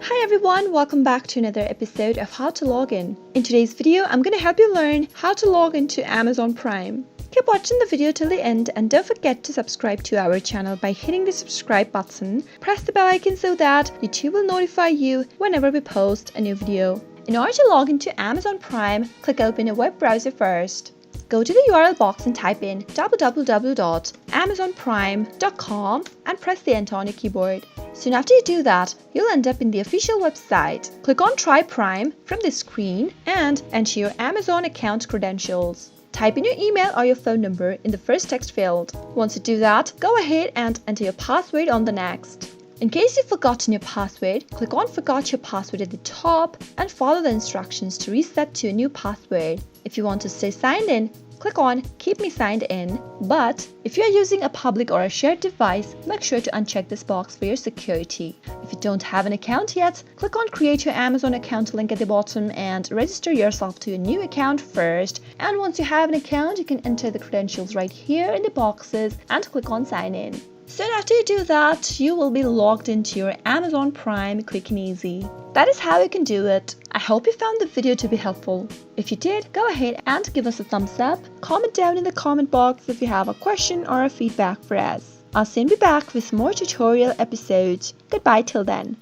Hi everyone, welcome back to another episode of How to Log In. In today's video, I'm going to help you learn how to log into Amazon Prime. Keep watching the video till the end and don't forget to subscribe to our channel by hitting the subscribe button. Press the bell icon so that YouTube will notify you whenever we post a new video. In order to log into Amazon Prime, click open a web browser first. Go to the URL box and type in www.amazonprime.com and press the enter on your keyboard. Soon after you do that, you'll end up in the official website. Click on Try Prime from this screen and enter your Amazon account credentials. Type in your email or your phone number in the first text field. Once you do that, go ahead and enter your password on the next. In case you've forgotten your password, click on Forgot Your Password at the top and follow the instructions to reset to a new password. If you want to stay signed in, click on Keep Me Signed In, but if you are using a public or a shared device, make sure to uncheck this box for your security. If you don't have an account yet, click on Create Your Amazon Account link at the bottom and register yourself to a new account first. And once you have an account, you can enter the credentials right here in the boxes and click on Sign In. Soon after you do that, you will be logged into your Amazon Prime quick and easy. That is how you can do it. I hope you found the video to be helpful. If you did, go ahead and give us a thumbs up. Comment down in the comment box if you have a question or a feedback for us. I'll soon be back with more tutorial episodes. Goodbye till then.